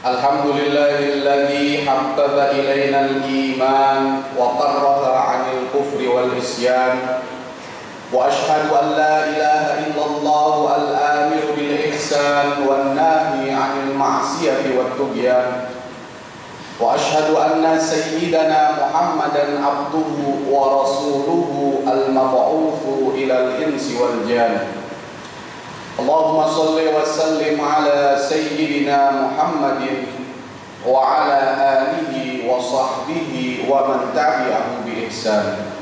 Alhamdulillahilladzi habbaba ilainal iman wa qarraha 'anil kufri wal isyan. Wa ashhadu an la ilaha illallah al-amir bil ihsan wan nahi 'anil ma'siyati wat tughyan. Wa ashhadu anna sayyidana Muhammadan abduhu wa rasuluhu al-mab'utsu ilal insi wal jan. Allahumma salli wa sallim ala sayyidina Muhammadin wa ala alihi wa sahbihi wa man tabi'ahu bi ihsan.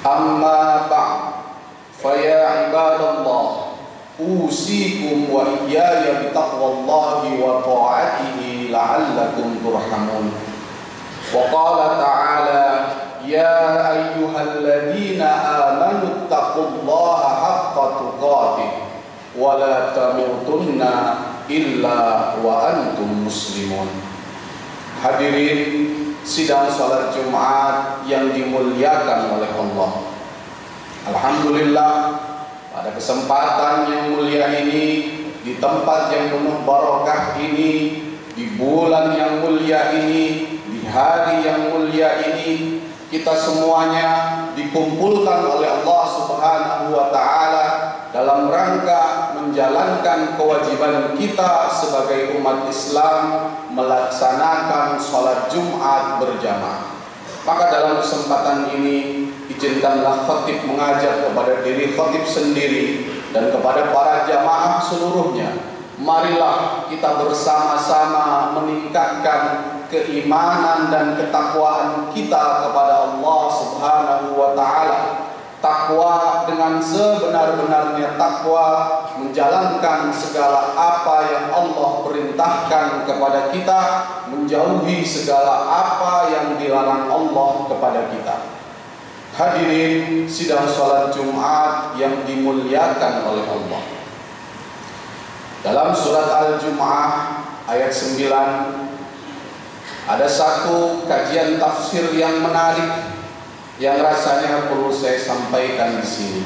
Amma ba'd, fa ya ibadallah, usikum wa iyaya bi taqwallahi wa ta'atihi la'allakum turhamun. Wa qala ta'ala, ya ayyuhalladzina amanu taqullaha haqqa tuqatih wa la tamutunna illa wa antum muslimun. Hadirin sidang salat Jumat yang dimuliakan oleh Allah. Alhamdulillah, pada kesempatan yang mulia ini, di tempat yang penuh barakah ini, di bulan yang mulia ini, di hari yang mulia ini, kita semuanya dikumpulkan oleh Allah Subhanahu wa ta'ala dalam rangka menjalankan kewajiban kita sebagai umat Islam melaksanakan sholat Jumat berjamaah. Maka dalam kesempatan ini izinkanlah khatib mengajak kepada diri khatib sendiri dan kepada para jamaah seluruhnya, marilah kita bersama-sama meningkatkan keimanan dan ketakwaan kita kepada Allah Subhanahu wa ta'ala. Takwa dengan sebenar-benarnya takwa, menjalankan segala apa yang Allah perintahkan kepada kita, menjauhi segala apa yang dilarang Allah kepada kita. Hadirin sidang salat Jumat yang dimuliakan oleh Allah. Dalam surat Al-Jumu'ah ayat 9 ada satu kajian tafsir yang menarik yang rasanya perlu saya sampaikan di sini.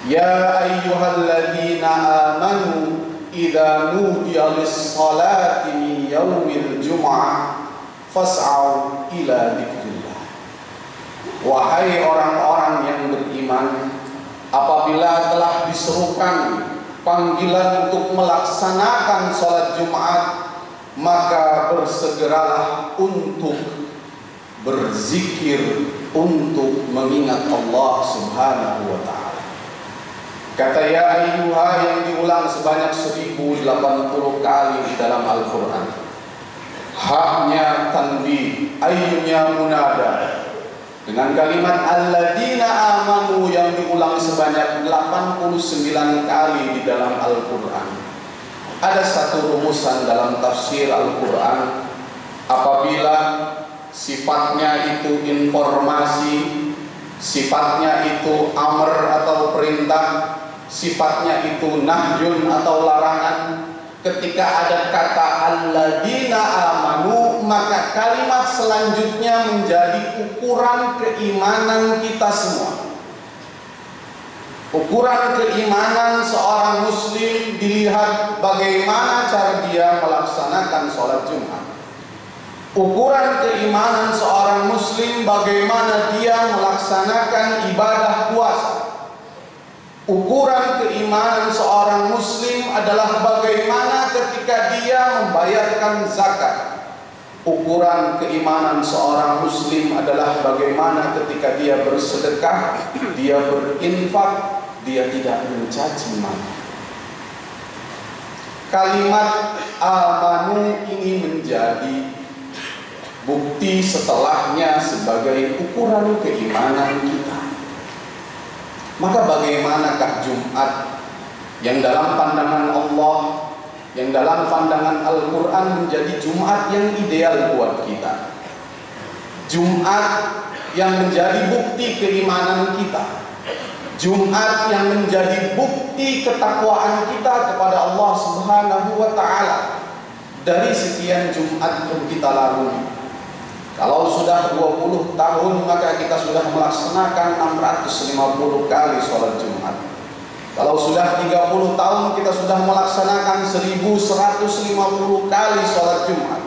Ya ayyuhalladzina amanu idza nudiya lis-salati min yaumil jumu'ah fas'au ila dzikrillah. Wahai orang-orang yang beriman, apabila telah diserukan panggilan untuk melaksanakan salat Jumat, maka bersegeralah untuk berzikir, untuk mengingat Allah Subhanahu wa ta'ala. Kata ya ayyuha yang diulang sebanyak 1080 kali di dalam Al-Quran. Haknya tanbih, ayyunya munada. Dengan kalimat alladzina amanu yang diulang sebanyak 89 kali di dalam Al-Quran. Ada satu rumusan dalam tafsir Al-Quran, apabila sifatnya itu informasi, sifatnya itu amr atau perintah, sifatnya itu nahyun atau larangan, ketika ada kata alladzina amanu, maka kalimat selanjutnya menjadi ukuran keimanan kita semua. Ukuran keimanan seorang muslim dilihat bagaimana cara dia melaksanakan sholat Jumat. Ukuran keimanan seorang muslim bagaimana dia melaksanakan ibadah puasa. Ukuran keimanan seorang muslim adalah bagaimana ketika dia membayarkan zakat. Ukuran keimanan seorang muslim adalah bagaimana ketika dia bersedekah, dia berinfak, dia tidak mencaci maki. Kalimat amanu ini menjadi bukti setelahnya sebagai ukuran keimanan kita. Maka bagaimanakah Jumat yang dalam pandangan Allah, yang dalam pandangan Al-Quran menjadi Jumat yang ideal buat kita, Jumat yang menjadi bukti keimanan kita, Jumat yang menjadi bukti ketakwaan kita kepada Allah Subhanahu wa ta'ala. Dari sekian Jumat yang kita lalui, kalau sudah 20 tahun maka kita sudah melaksanakan 650 kali sholat Jumat. Kalau sudah 30 tahun kita sudah melaksanakan 1150 kali sholat Jumat.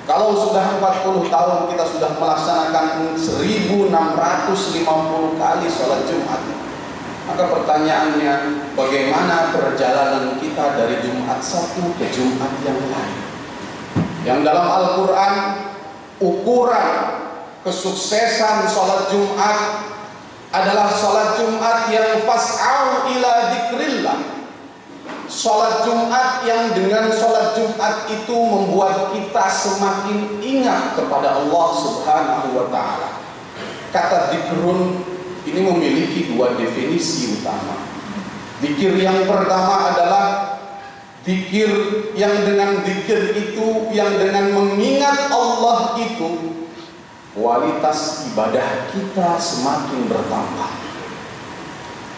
Kalau sudah 40 tahun kita sudah melaksanakan 1650 kali sholat Jumat. Maka pertanyaannya, bagaimana perjalanan kita dari Jumat satu ke Jumat yang lain? Yang dalam Al-Quran, ukuran kesuksesan sholat Jumat adalah sholat Jumat yang fas'au ila dzikrillah. Sholat Jumat yang dengan sholat Jumat itu membuat kita semakin ingat kepada Allah Subhanahu wa ta'ala. Kata dzikrun ini memiliki dua definisi utama. Dzikir yang pertama adalah dzikir yang dengan dzikir itu, yang dengan mengingat Allah itu, kualitas ibadah kita semakin bertambah.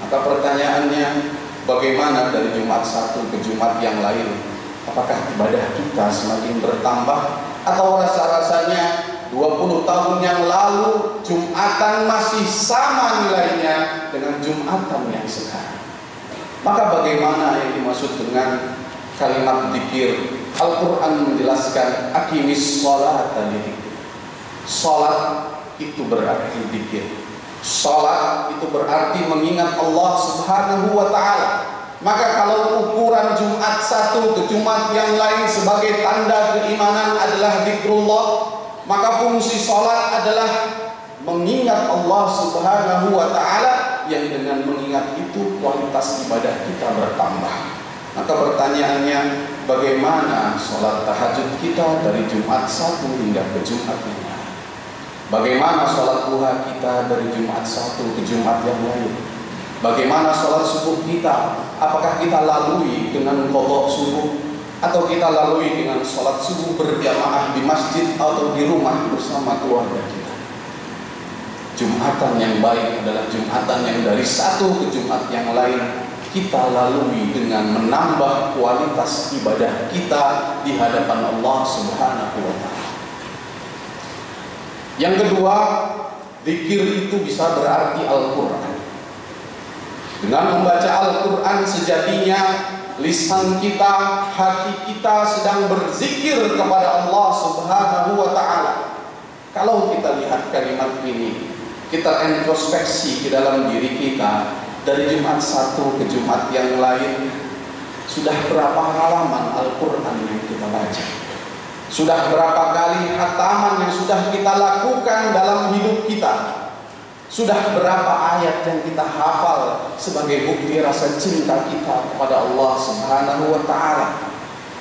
Maka pertanyaannya, bagaimana dari Jumat satu ke Jumat yang lain? Apakah ibadah kita semakin bertambah? Atau rasa-rasanya 20 tahun yang lalu Jumatan masih sama nilainya dengan Jumatan yang sekarang? Maka bagaimana yang dimaksud dengan kalimat dzikir? Al-Quran menjelaskan, aqimis sholata lidzikri. Salat itu berarti dzikir. Salat itu berarti mengingat Allah Subhanahu wa ta'ala. Maka kalau ukuran Jumat satu ke Jumat yang lain sebagai tanda keimanan adalah dzikrullah, maka fungsi salat adalah mengingat Allah Subhanahu wa ta'ala, yang dengan mengingat itu kualitas ibadah kita bertambah. Maka pertanyaannya, bagaimana salat tahajud kita dari Jumat satu hingga ke Jumat yang lain? Bagaimana sholat duha kita dari Jumat satu ke Jumat yang lain? Bagaimana sholat subuh kita? Apakah kita lalui dengan qadha subuh, atau kita lalui dengan sholat subuh berjamaah di masjid atau di rumah bersama keluarga kita? Jumatan yang baik adalah Jumatan yang dari satu ke Jumat yang lain kita lalui dengan menambah kualitas ibadah kita di hadapan Allah Subhanahu wa ta'ala. Yang kedua, dzikir itu bisa berarti Al-Quran. Dengan membaca Al-Quran sejatinya lisan kita, hati kita sedang berzikir kepada Allah Subhanahu wa ta'ala. Kalau kita lihat kalimat ini, kita introspeksi ke dalam diri kita, dari Jumat satu ke Jumat yang lain, sudah berapa halaman Al-Quran yang kita baca? Sudah berapa kali khataman yang sudah kita lakukan dalam hidup kita? Sudah berapa ayat yang kita hafal sebagai bukti rasa cinta kita kepada Allah Subhanahu wa ta'ala?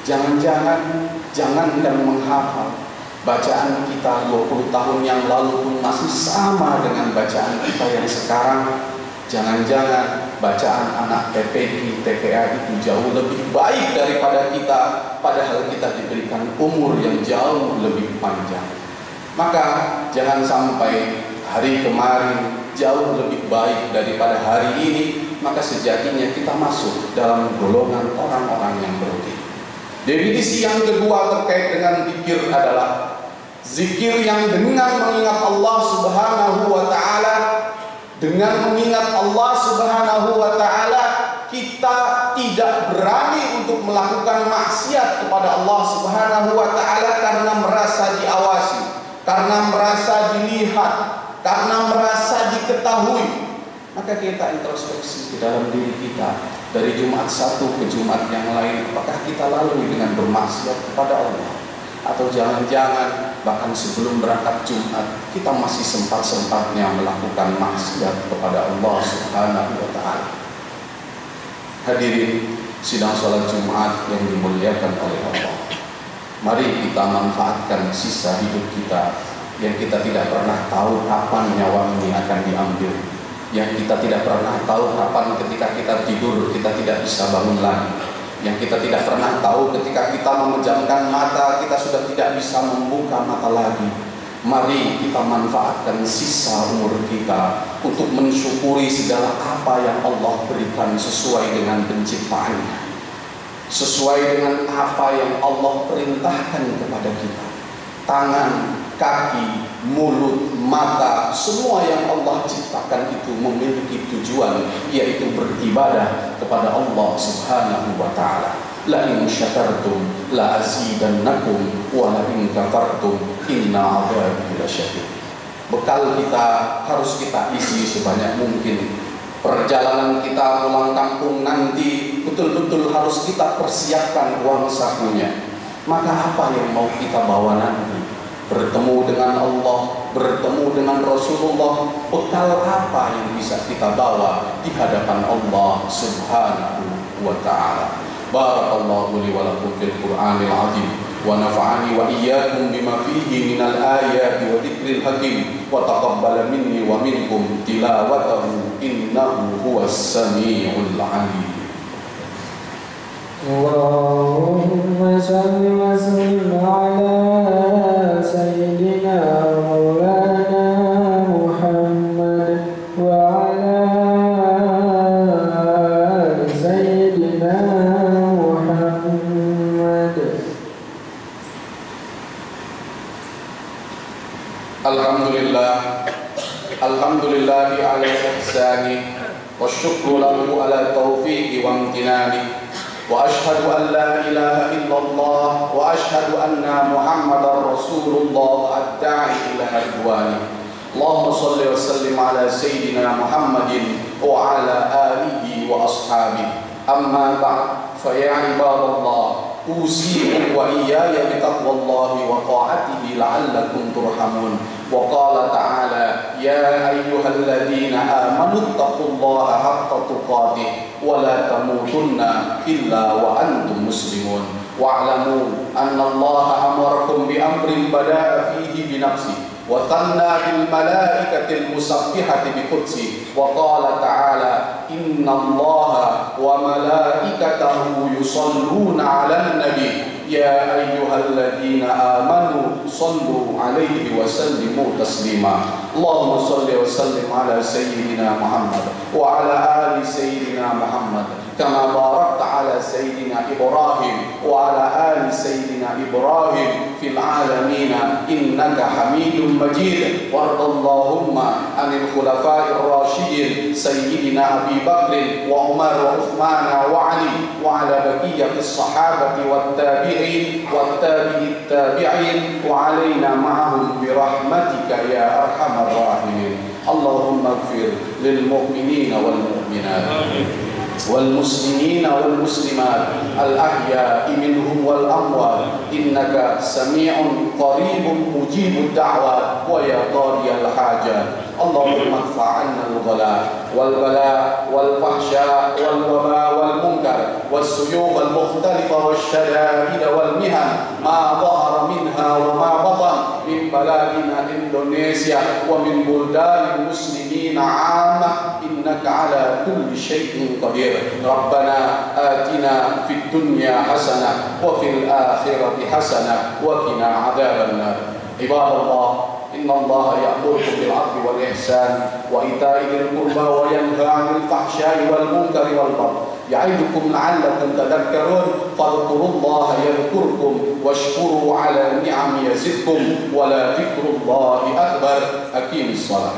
Jangankan menghafal, bacaan kita 20 tahun yang lalu pun masih sama dengan bacaan kita yang sekarang. Jangan-jangan bacaan anak TPI, TPA itu jauh lebih baik daripada kita, padahal kita diberikan umur yang jauh lebih panjang. Maka jangan sampai hari kemarin jauh lebih baik daripada hari ini, maka sejatinya kita masuk dalam golongan orang-orang yang merugi. Definisi yang kedua terkait dengan zikir adalah zikir yang dengan mengingat Allah Subhanahu wa ta'ala. Dengan mengingat Allah Subhanahu wa ta'ala, kita tidak berani untuk melakukan maksiat kepada Allah Subhanahu wa ta'ala karena merasa diawasi, karena merasa dilihat, karena merasa diketahui. Maka kita introspeksi ke dalam diri kita, dari Jumat satu ke Jumat yang lain, apakah kita lalui dengan bermaksiat kepada Allah? Atau jangan-jangan bahkan sebelum berangkat Jumat kita masih sempat-sempatnya melakukan maksiat kepada Allah Subhanahu wa ta'ala. Hadirin sidang sholat Jumat yang dimuliakan oleh Allah, mari kita manfaatkan sisa hidup kita yang kita tidak pernah tahu kapan nyawa ini akan diambil, yang kita tidak pernah tahu kapan ketika kita tidur kita tidak bisa bangun lagi, yang kita tidak pernah tahu ketika kita memejamkan mata kita sudah tidak bisa membuka mata lagi. Mari kita manfaatkan sisa umur kita untuk mensyukuri segala apa yang Allah berikan sesuai dengan penciptaannya, sesuai dengan apa yang Allah perintahkan kepada kita. tangan, kaki, mulut, mata, semua yang Allah ciptakan itu memiliki tujuan, yaitu beribadah kepada Allah Subhanahu wa Ta'ala. La in syakartum la azidannakum wa la in kafartum inna 'adzabi lasyadid. Bekal kita harus kita isi sebanyak mungkin. Perjalanan kita pulang kampung nanti betul-betul harus kita persiapkan uang sakunya. Maka apa yang mau kita bawa nanti? Bertemu dengan Allah, bertemu dengan Rasulullah, bekal apa yang bisa kita bawa di hadapan Allah Subhanahu wa Ta'ala. Barakallahu li wa lakum fil Qur'anil azim wa nafa'ani wa iyyakum bima fihi minal ayati wa dzikril hakim wa taqabbala minni wa minkum tilawatahu innahu huwas samiul alim. Allahumma shalli wa sallim ala sayyidina maulana Muhammad wa ala ali sayyidina Muhammad. Alhamdulillahi ala ihsani wa syukru lahu ala taufiqi wa amtinani. Wa ashhadu an la ilaha illallah wa ashhadu anna Muhammadar Rasulullah ad-da'i ila ridwani. Allahumma shalli wa sallim ala sayyidina Muhammadin wa ala alihi wa ashabihi. Amma ba'd, fa ya ibadallah, usikum wa iyaya bi taqwallahi wa ta'atihi la'allakum turhamun. Wa qala ta'ala ya ayyuhalladzina amanu taqullaha haqqa tuqatih wa la tamutunna illa wa antum muslimun. Wa'lamu anna Allah amarakum bi amrin bada'a fihi bi nafsihi wa thanna bil malaikatil musabbihati bi qudsi wa qala ta'ala inna Allaha wa malaikatahu yusalluna 'alan nabi ya ayyuhalladzina amanu sallu 'alaihi wa sallimu taslima. Allahumma shalli wa sallim ala sayyidina Muhammad wa ala ali sayyidina Muhammad kama barakta ala sayyidina Ibrahim wa ala ali sayyidina Ibrahim fil alamin innaka Hamidum Majid. Wardallahumma anil khulafa'ir rasyidin sayyidina Abi Bakr wa Umar wa Uthman wa Ali wa ala baqiyatis sahabati wat tabi'in wat tabi'it tabi'in wa alaina ma'ahum bi rahmatika ya arhamar rahimin. Allahumma ighfir lil mu'minina wal mu'minat والمسلمين والمسلمات الأحياء منهم والأموات إنك سميع قريب مجيب الدعوات ويا قاضي الحاجات. اللهم ادفع عنا الغلاء والبلاء والفحشاء والوباء والمنكر والسيوف المختلفة والشدائد والمهن ما ظهر منها وما بطن من بلادنا إندونيسيا ومن بلدان المسلمين عامة إنك على كل شيء قدير. ربنا آتنا في الدنيا حسنة وفي الآخرة حسنة وقنا عذاب النار. عباد الله إن الله يأمركم بالعدل والإحسان وإيتاء ذي القربى وينهى عن الفحشاء والمنكر والبغي يعظكم لعلكم تذكرون. فاذكروا الله يذكركم واشكروا على النعم يزدكم ولذكر الله أكبر. أقيموا الصلاة.